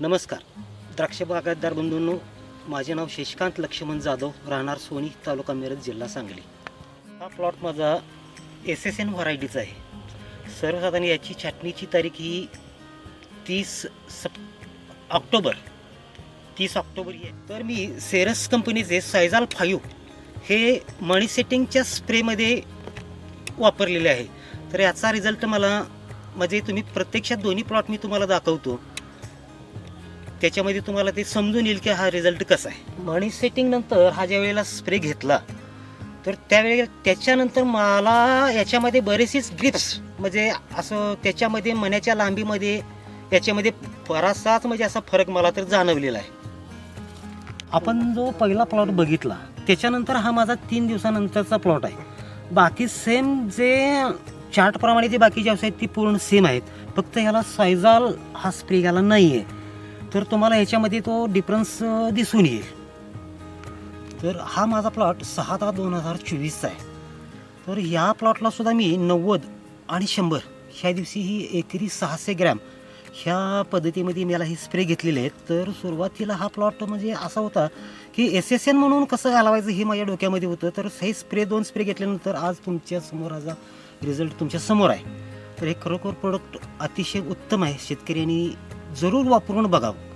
नमस्कार द्राक्ष बागायतदार बंधूंनो, माझे नाव शशिकांत लक्ष्मण जाधव, राहणार सोनी, तालुका मिरज, जिल्हा सांगली। हा प्लॉट माझा SSN व्हरायटीचा आहे। सर्वसाधारण याची छाटणीची तारीख ही 30 ऑक्टोबर ही आहे। तर मी सेरस कंपनीचे सायझाल 5 हे मणी सेटिंगच्या स्प्रेमध्ये वापरलेले आहे। तर याचा रिझल्ट मला म्हणजे तुम्ही प्रत्यक्षात दोन्ही प्लॉट मी तुम्हाला दाखवतो, त्याच्यामध्ये तुम्हाला ते समजून येईल की हा रिझल्ट कसा आहे। मणी सेटिंग नंतर हा ज्या वेळेला स्प्रे घेतला तर त्यावेळेला त्याच्यानंतर मला याच्यामध्ये बरेचसेच ग्रिप्स म्हणजे असं त्याच्यामध्ये मण्याच्या लांबीमध्ये याच्यामध्ये बराचसाच म्हणजे असा फरक मला तर जाणवलेला आहे। आपण जो पहिला प्लॉट बघितला त्याच्यानंतर हा माझा 3 दिवसानंतरचा प्लॉट आहे। बाकी सेम जे चार्टप्रमाणे जे बाकीचे औषध आहेत ती पूर्ण सेम आहेत, फक्त ह्याला सायझाल हा स्प्रे घ्यायला नाही आहे, तर तुम्हाला ह्याच्यामध्ये तो डिफरन्स दिसून येईल। तर हा माझा प्लॉट 6/10/2024चा आहे। तर ह्या प्लॉटला सुद्धा मी 90 आणि 100 ह्या दिवशी ही एकरी 600 ग्रॅम ह्या पद्धतीमध्ये मला हे स्प्रे घेतलेले आहेत। तर सुरुवातीला हा प्लॉट म्हणजे असा होता की SSN म्हणून कसं घालवायचं हे माझ्या डोक्यामध्ये होतं। तर हे स्प्रे 2 स्प्रे घेतल्यानंतर आज तुमच्या समोर हा रिझल्ट तुमच्या समोर आहे। तर हे खरोखर प्रोडक्ट अतिशय उत्तम आहे, शेतकऱ्यांनी जरूर वापरून बघावं।